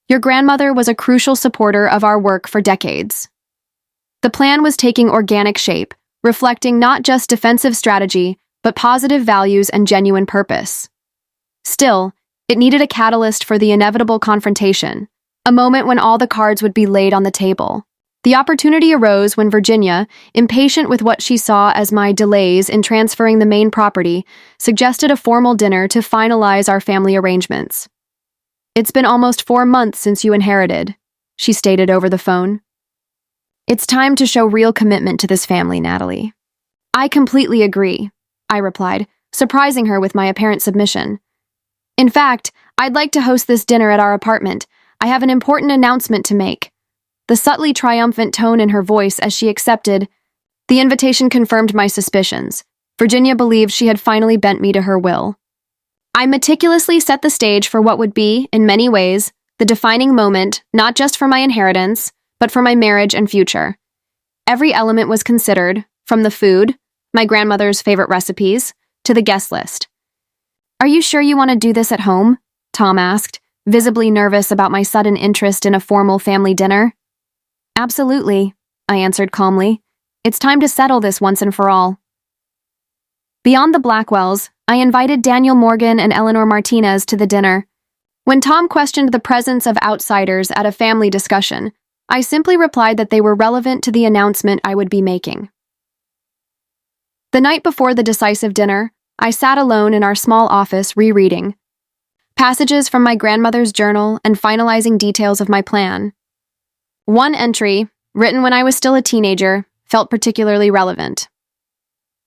Your grandmother was a crucial supporter of our work for decades. The plan was taking organic shape, reflecting not just defensive strategy, but positive values and genuine purpose. Still, it needed a catalyst for the inevitable confrontation, a moment when all the cards would be laid on the table. The opportunity arose when Virginia, impatient with what she saw as my delays in transferring the main property, suggested a formal dinner to finalize our family arrangements. It's been almost 4 months since you inherited, she stated over the phone. It's time to show real commitment to this family, Natalie. I completely agree, I replied, surprising her with my apparent submission. In fact, I'd like to host this dinner at our apartment. I have an important announcement to make. The subtly triumphant tone in her voice as she accepted the invitation confirmed my suspicions. Virginia believed she had finally bent me to her will. I meticulously set the stage for what would be, in many ways, the defining moment, not just for my inheritance, but for my marriage and future. Every element was considered, from the food, my grandmother's favorite recipes, to the guest list. Are you sure you want to do this at home? Tom asked, visibly nervous about my sudden interest in a formal family dinner. Absolutely, I answered calmly. It's time to settle this once and for all. Beyond the Blackwells, I invited Daniel Morgan and Eleanor Martinez to the dinner. When Tom questioned the presence of outsiders at a family discussion, I simply replied that they were relevant to the announcement I would be making. The night before the decisive dinner, I sat alone in our small office rereading passages from my grandmother's journal and finalizing details of my plan. One entry, written when I was still a teenager, felt particularly relevant.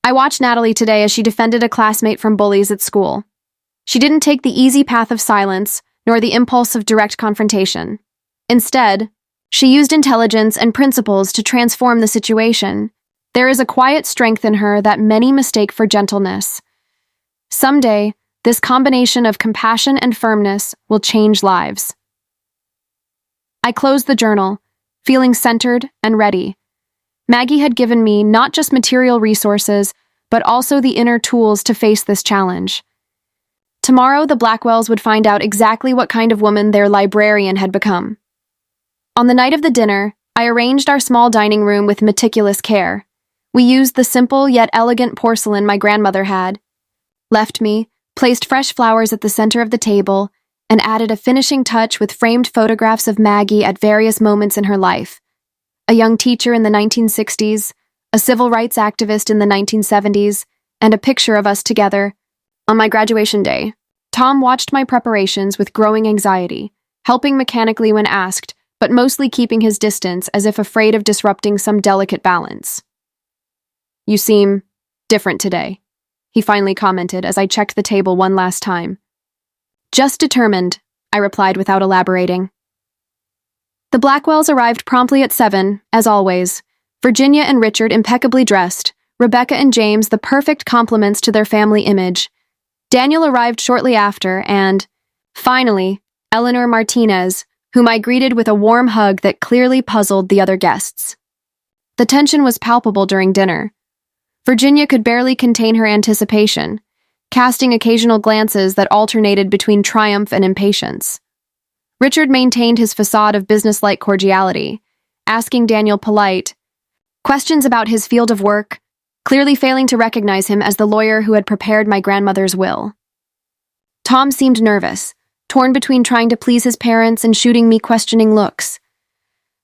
I watched Natalie today as she defended a classmate from bullies at school. She didn't take the easy path of silence, nor the impulse of direct confrontation. Instead, she used intelligence and principles to transform the situation. There is a quiet strength in her that many mistake for gentleness. Someday, this combination of compassion and firmness will change lives. I closed the journal, feeling centered and ready. Maggie had given me not just material resources, but also the inner tools to face this challenge. Tomorrow, the Blackwells would find out exactly what kind of woman their librarian had become. On the night of the dinner, I arranged our small dining room with meticulous care. We used the simple yet elegant porcelain my grandmother had left me, placed fresh flowers at the center of the table, and added a finishing touch with framed photographs of Maggie at various moments in her life. A young teacher in the 1960s, a civil rights activist in the 1970s, and a picture of us together. On my graduation day, Tom watched my preparations with growing anxiety, helping mechanically when asked, but mostly keeping his distance as if afraid of disrupting some delicate balance. "You seem different today," he finally commented as I checked the table one last time. "Just determined," I replied without elaborating. The Blackwells arrived promptly at 7, as always. Virginia and Richard impeccably dressed, Rebecca and James the perfect complements to their family image. Daniel arrived shortly after, and, finally, Eleanor Martinez, whom I greeted with a warm hug that clearly puzzled the other guests. The tension was palpable during dinner. Virginia could barely contain her anticipation, casting occasional glances that alternated between triumph and impatience. Richard maintained his facade of businesslike cordiality, asking Daniel polite questions about his field of work, clearly failing to recognize him as the lawyer who had prepared my grandmother's will. Tom seemed nervous, torn between trying to please his parents and shooting me questioning looks.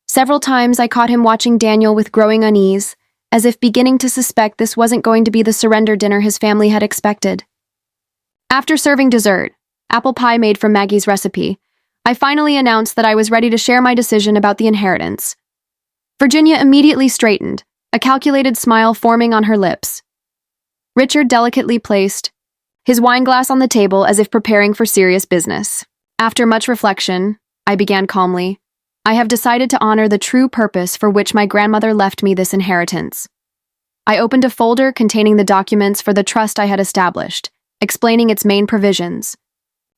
Several times I caught him watching Daniel with growing unease, as if beginning to suspect this wasn't going to be the surrender dinner his family had expected. After serving dessert, apple pie made from Maggie's recipe, I finally announced that I was ready to share my decision about the inheritance. Virginia immediately straightened, a calculated smile forming on her lips. Richard delicately placed his wineglass on the table as if preparing for serious business. After much reflection, I began calmly, "I have decided to honor the true purpose for which my grandmother left me this inheritance." I opened a folder containing the documents for the trust I had established, explaining its main provisions.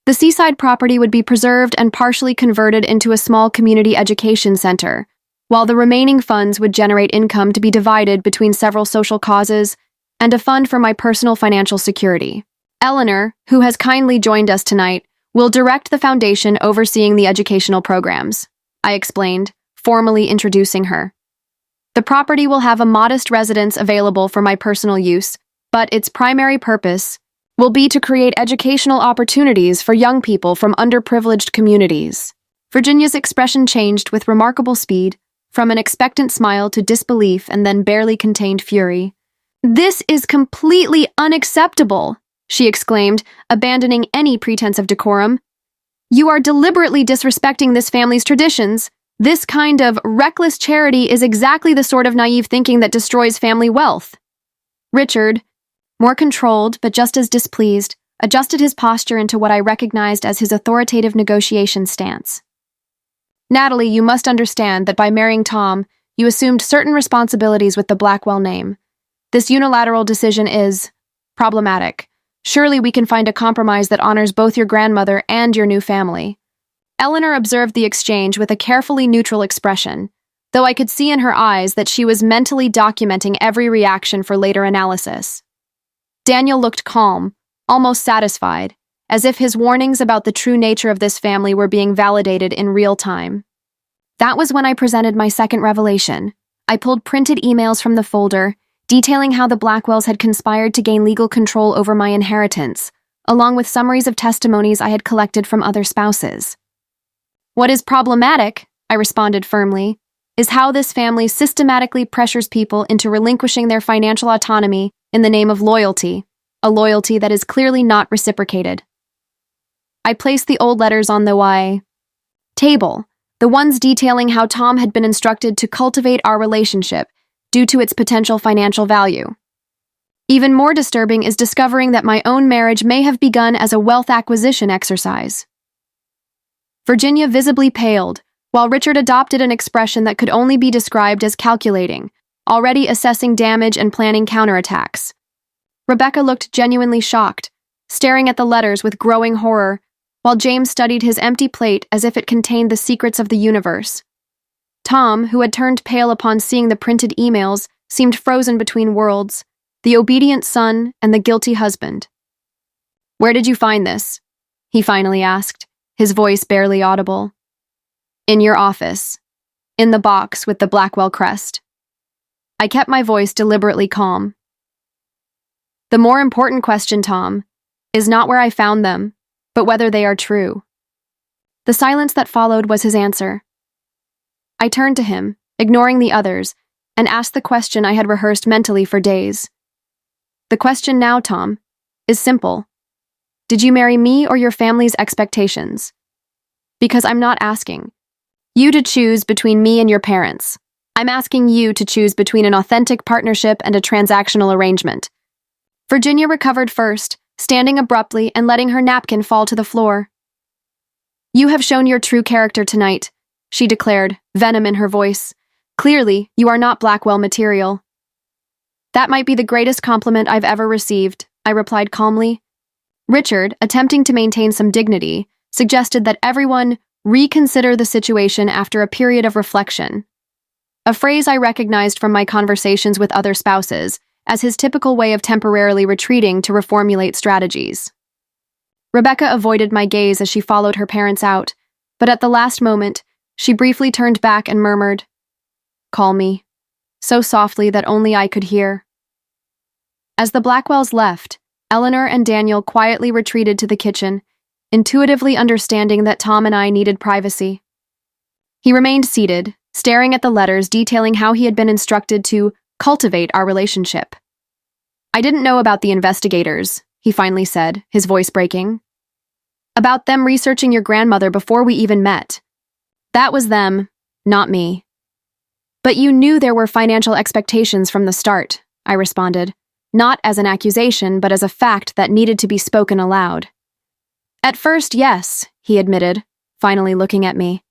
The seaside property would be preserved and partially converted into a small community education center, while the remaining funds would generate income to be divided between several social causes and a fund for my personal financial security. Eleanor, who has kindly joined us tonight, will direct the foundation overseeing the educational programs, I explained, formally introducing her. The property will have a modest residence available for my personal use, but its primary purpose will be to create educational opportunities for young people from underprivileged communities. Virginia's expression changed with remarkable speed, from an expectant smile to disbelief and then barely contained fury. "This is completely unacceptable," she exclaimed, abandoning any pretense of decorum. "You are deliberately disrespecting this family's traditions. This kind of reckless charity is exactly the sort of naive thinking that destroys family wealth." Richard, more controlled but just as displeased, adjusted his posture into what I recognized as his authoritative negotiation stance. "Natalie, you must understand that by marrying Tom, you assumed certain responsibilities with the Blackwell name. This unilateral decision is problematic. Surely we can find a compromise that honors both your grandmother and your new family." Eleanor observed the exchange with a carefully neutral expression, though I could see in her eyes that she was mentally documenting every reaction for later analysis. Daniel looked calm, almost satisfied, as if his warnings about the true nature of this family were being validated in real time. That was when I presented my second revelation, I pulled printed emails from the folder, detailing how the Blackwells had conspired to gain legal control over my inheritance, along with summaries of testimonies I had collected from other spouses. What is problematic, I responded firmly, is how this family systematically pressures people into relinquishing their financial autonomy in the name of loyalty, a loyalty that is clearly not reciprocated. I placed the old letters on the table, the ones detailing how Tom had been instructed to cultivate our relationship due to its potential financial value. Even more disturbing is discovering that my own marriage may have begun as a wealth acquisition exercise. Virginia visibly paled, while Richard adopted an expression that could only be described as calculating, already assessing damage and planning counterattacks. Rebecca looked genuinely shocked, staring at the letters with growing horror, while James studied his empty plate as if it contained the secrets of the universe. Tom, who had turned pale upon seeing the printed emails, seemed frozen between worlds, the obedient son and the guilty husband. "Where did you find this?" he finally asked, his voice barely audible. "In your office. In the box with the Blackwell crest." I kept my voice deliberately calm. "The more important question, Tom, is not where I found them, but whether they are true." The silence that followed was his answer. I turned to him, ignoring the others, and asked the question I had rehearsed mentally for days. "The question now, Tom, is simple. Did you marry me or your family's expectations? Because I'm not asking you to choose between me and your parents. I'm asking you to choose between an authentic partnership and a transactional arrangement." Virginia recovered first, standing abruptly and letting her napkin fall to the floor. "You have shown your true character tonight," she declared, venom in her voice. "Clearly, you are not Blackwell material." "That might be the greatest compliment I've ever received," I replied calmly. Richard, attempting to maintain some dignity, suggested that everyone reconsider the situation after a period of reflection, a phrase I recognized from my conversations with other spouses as his typical way of temporarily retreating to reformulate strategies. Rebecca avoided my gaze as she followed her parents out, but at the last moment, she briefly turned back and murmured, "Call me," so softly that only I could hear. As the Blackwells left, Eleanor and Daniel quietly retreated to the kitchen, intuitively understanding that Tom and I needed privacy. He remained seated, staring at the letters detailing how he had been instructed to cultivate our relationship. "I didn't know about the investigators," he finally said, his voice breaking. "About them researching your grandmother before we even met. That was them, not me." "But you knew there were financial expectations from the start," I responded, not as an accusation but as a fact that needed to be spoken aloud. "At first, yes," he admitted, finally looking at me.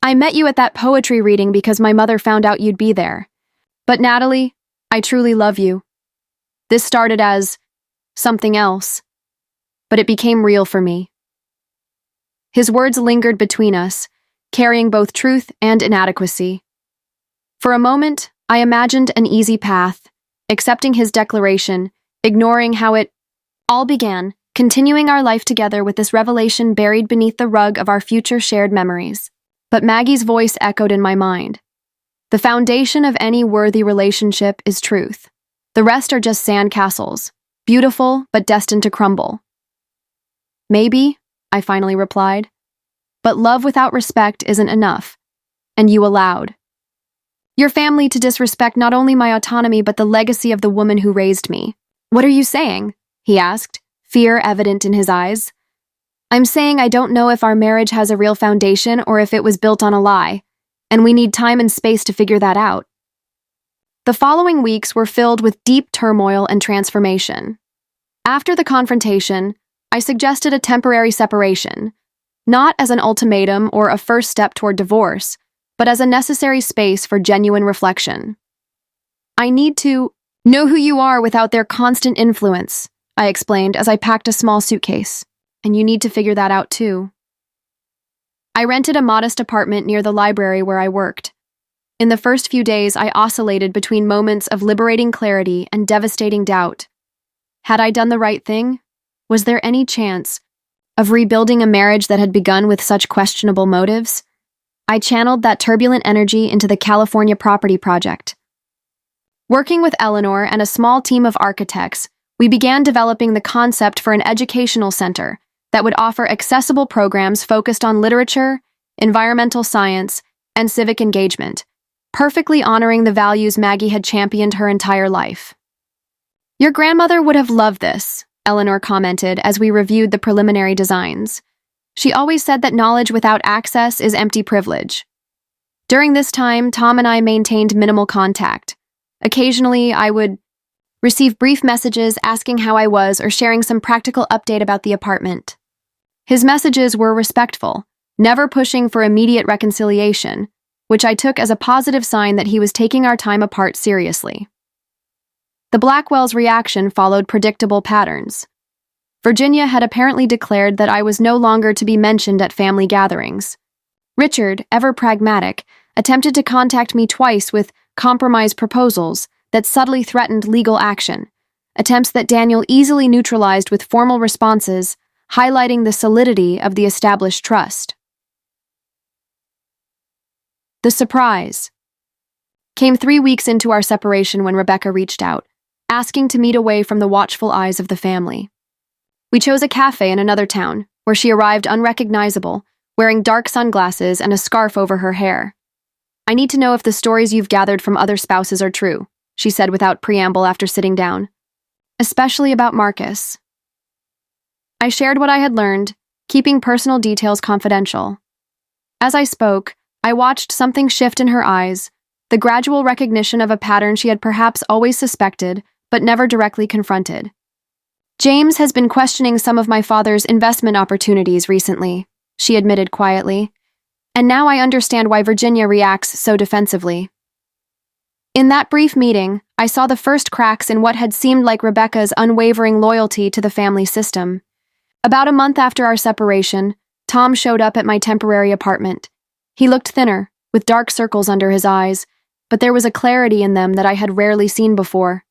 "I met you at that poetry reading because my mother found out you'd be there. But Natalie, I truly love you. This started as something else, but it became real for me." His words lingered between us, carrying both truth and inadequacy. For a moment, I imagined an easy path, accepting his declaration, ignoring how it all began, continuing our life together with this revelation buried beneath the rug of our future shared memories. But Maggie's voice echoed in my mind. "The foundation of any worthy relationship is truth. The rest are just sandcastles, beautiful but destined to crumble." "Maybe," I finally replied, "but love without respect isn't enough, and you allowed your family to disrespect not only my autonomy but the legacy of the woman who raised me." "What are you saying?" he asked, fear evident in his eyes. "I'm saying I don't know if our marriage has a real foundation or if it was built on a lie, and we need time and space to figure that out." The following weeks were filled with deep turmoil and transformation. After the confrontation, I suggested a temporary separation, not as an ultimatum or a first step toward divorce, but as a necessary space for genuine reflection. "I need to know who you are without their constant influence," I explained as I packed a small suitcase. "And you need to figure that out too." I rented a modest apartment near the library where I worked. In the first few days, I oscillated between moments of liberating clarity and devastating doubt. Had I done the right thing? Was there any chance of rebuilding a marriage that had begun with such questionable motives? I channeled that turbulent energy into the California property project. Working with Eleanor and a small team of architects, we began developing the concept for an educational center that would offer accessible programs focused on literature, environmental science, and civic engagement, perfectly honoring the values Maggie had championed her entire life. "Your grandmother would have loved this," Eleanor commented as we reviewed the preliminary designs. "She always said that knowledge without access is empty privilege." During this time, Tom and I maintained minimal contact. Occasionally, I would receive brief messages asking how I was or sharing some practical update about the apartment. His messages were respectful, never pushing for immediate reconciliation, which I took as a positive sign that he was taking our time apart seriously. The Blackwells' reaction followed predictable patterns. Virginia had apparently declared that I was no longer to be mentioned at family gatherings. Richard, ever pragmatic, attempted to contact me twice with compromise proposals that subtly threatened legal action, attempts that Daniel easily neutralized with formal responses, highlighting the solidity of the established trust. The surprise came 3 weeks into our separation when Rebecca reached out, asking to meet away from the watchful eyes of the family. We chose a cafe in another town, where she arrived unrecognizable, wearing dark sunglasses and a scarf over her hair. "I need to know if the stories you've gathered from other spouses are true," she said without preamble after sitting down. "Especially about Marcus." I shared what I had learned, keeping personal details confidential. As I spoke, I watched something shift in her eyes, the gradual recognition of a pattern she had perhaps always suspected, but never directly confronted. "James has been questioning some of my father's investment opportunities recently," she admitted quietly, "and now I understand why Virginia reacts so defensively." In that brief meeting, I saw the first cracks in what had seemed like Rebecca's unwavering loyalty to the family system. About a month after our separation, Tom showed up at my temporary apartment. He looked thinner, with dark circles under his eyes, but there was a clarity in them that I had rarely seen before.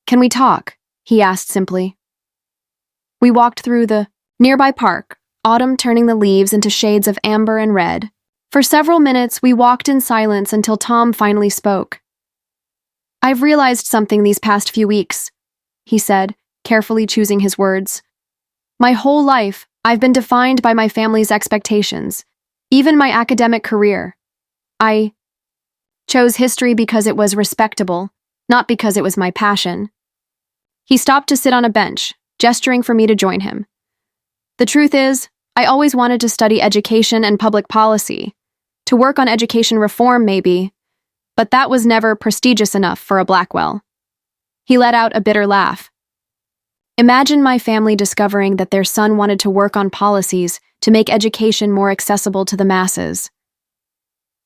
"Can we talk?" he asked simply. We walked through the nearby park, autumn turning the leaves into shades of amber and red. For several minutes, we walked in silence until Tom finally spoke. "I've realized something these past few weeks," he said, carefully choosing his words. "My whole life, I've been defined by my family's expectations, even my academic career. I chose history because it was respectable, not because it was my passion." He stopped to sit on a bench, gesturing for me to join him. "The truth is, I always wanted to study education and public policy, to work on education reform maybe, but that was never prestigious enough for a Blackwell." He let out a bitter laugh. "Imagine my family discovering that their son wanted to work on policies to make education more accessible to the masses."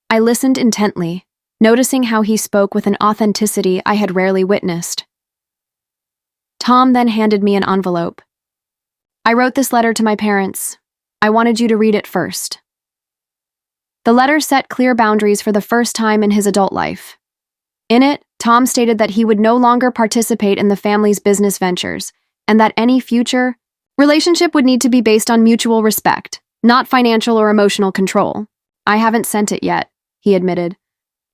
I listened intently, noticing how he spoke with an authenticity I had rarely witnessed. Tom then handed me an envelope. "I wrote this letter to my parents. I wanted you to read it first." The letter set clear boundaries for the first time in his adult life. In it, Tom stated that he would no longer participate in the family's business ventures, and that any future relationship would need to be based on mutual respect, not financial or emotional control. "I haven't sent it yet," he admitted.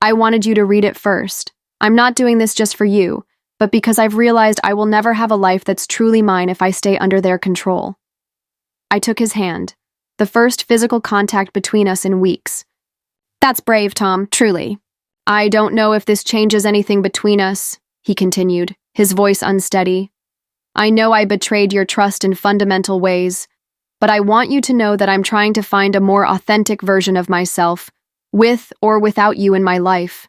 "I wanted you to read it first. I'm not doing this just for you, but because I've realized I will never have a life that's truly mine if I stay under their control." I took his hand, the first physical contact between us in weeks. "That's brave, Tom, truly. I don't know if this changes anything between us," he continued, his voice unsteady. "I know I betrayed your trust in fundamental ways, but I want you to know that I'm trying to find a more authentic version of myself, with or without you in my life."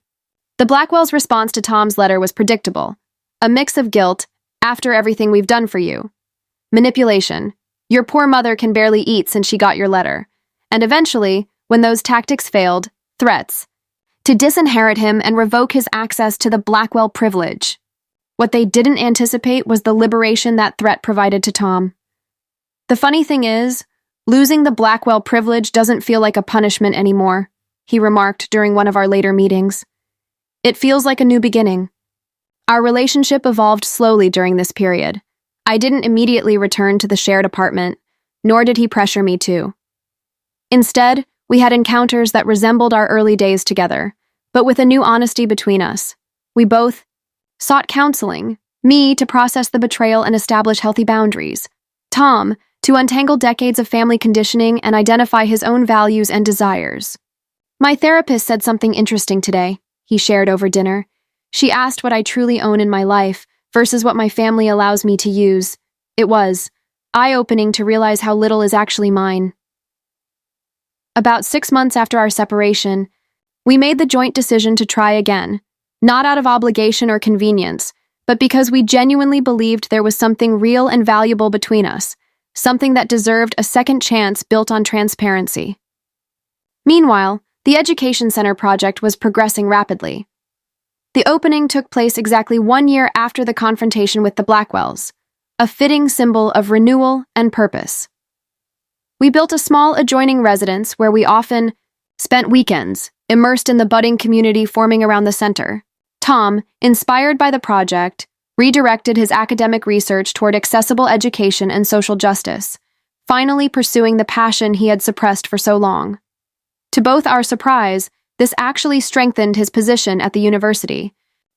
The Blackwells' response to Tom's letter was predictable. A mix of guilt, "After everything we've done for you," manipulation, "Your poor mother can barely eat since she got your letter," and eventually, when those tactics failed, threats, to disinherit him and revoke his access to the Blackwell privilege. What they didn't anticipate was the liberation that threat provided to Tom. "The funny thing is, losing the Blackwell privilege doesn't feel like a punishment anymore," he remarked during one of our later meetings. "It feels like a new beginning." Our relationship evolved slowly during this period. I didn't immediately return to the shared apartment, nor did he pressure me to. Instead, We had encounters that resembled our early days together, but with a new honesty between us. We both sought counseling, me to process the betrayal and establish healthy boundaries, Tom to untangle decades of family conditioning and identify his own values and desires. My therapist said something interesting today, he shared over dinner. She asked what I truly own in my life versus what my family allows me to use. It was eye-opening to realize how little is actually mine. About 6 months after our separation, we made the joint decision to try again, not out of obligation or convenience, but because we genuinely believed there was something real and valuable between us, something that deserved a second chance built on transparency. Meanwhile, the Education Center project was progressing rapidly. The opening took place exactly 1 year after the confrontation with the Blackwells, a fitting symbol of renewal and purpose. We built a small adjoining residence where we often spent weekends, immersed in the budding community forming around the center. Tom, inspired by the project, redirected his academic research toward accessible education and social justice, finally pursuing the passion he had suppressed for so long. To both our surprise, this actually strengthened his position at the university,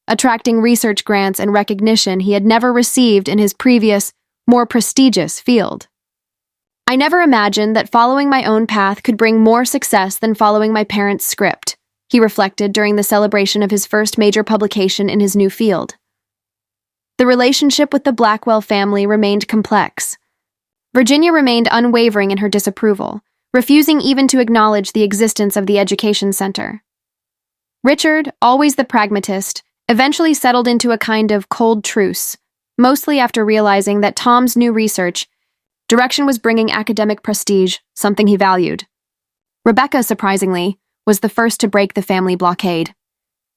attracting research grants and recognition he had never received in his previous, more prestigious field. I never imagined that following my own path could bring more success than following my parents' script, he reflected during the celebration of his first major publication in his new field. The relationship with the Blackwell family remained complex. Virginia remained unwavering in her disapproval, refusing even to acknowledge the existence of the Education Center. Richard, always the pragmatist, eventually settled into a kind of cold truce, mostly after realizing that Tom's new research direction was bringing academic prestige, something he valued. Rebecca, surprisingly, was the first to break the family blockade.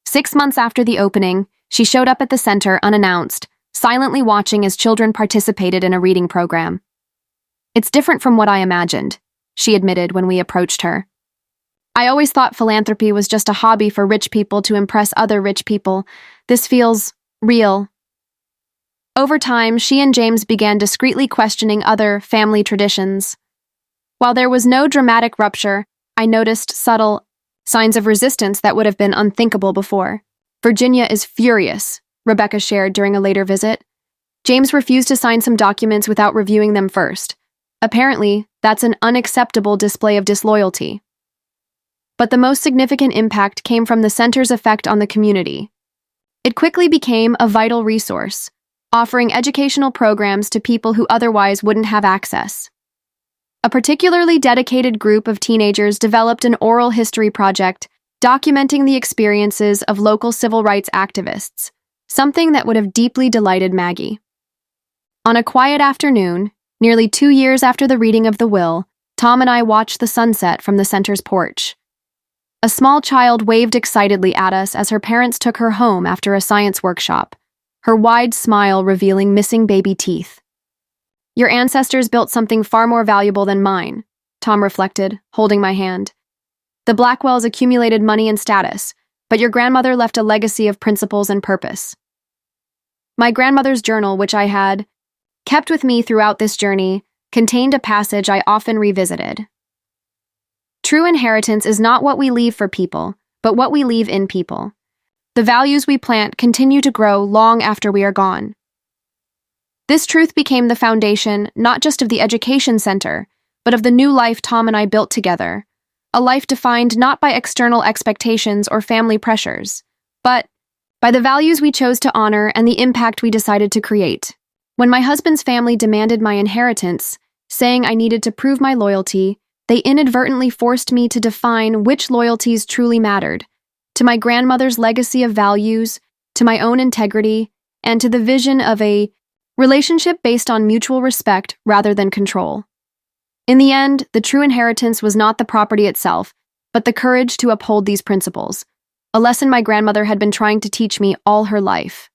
6 months after the opening, she showed up at the center unannounced, silently watching as children participated in a reading program. "It's different from what I imagined," she admitted when we approached her. "I always thought philanthropy was just a hobby for rich people to impress other rich people. This feels real." Over time, she and James began discreetly questioning other family traditions. While there was no dramatic rupture, I noticed subtle signs of resistance that would have been unthinkable before. "Virginia is furious," Rebecca shared during a later visit. "James refused to sign some documents without reviewing them first. Apparently, that's an unacceptable display of disloyalty." But the most significant impact came from the center's effect on the community. It quickly became a vital resource, offering educational programs to people who otherwise wouldn't have access. A particularly dedicated group of teenagers developed an oral history project documenting the experiences of local civil rights activists, something that would have deeply delighted Maggie. On a quiet afternoon, nearly 2 years after the reading of the will, Tom and I watched the sunset from the center's porch. A small child waved excitedly at us as her parents took her home after a science workshop, her wide smile revealing missing baby teeth. "Your ancestors built something far more valuable than mine," Tom reflected, holding my hand. "The Blackwells accumulated money and status, but your grandmother left a legacy of principles and purpose." My grandmother's journal, which I had kept with me throughout this journey, contained a passage I often revisited. "True inheritance is not what we leave for people, but what we leave in people. The values we plant continue to grow long after we are gone." This truth became the foundation not just of the Education Center, but of the new life Tom and I built together, a life defined not by external expectations or family pressures, but by the values we chose to honor and the impact we decided to create. When my husband's family demanded my inheritance, saying I needed to prove my loyalty, they inadvertently forced me to define which loyalties truly mattered, to my grandmother's legacy of values, to my own integrity, and to the vision of a relationship based on mutual respect rather than control. In the end, the true inheritance was not the property itself, but the courage to uphold these principles, a lesson my grandmother had been trying to teach me all her life.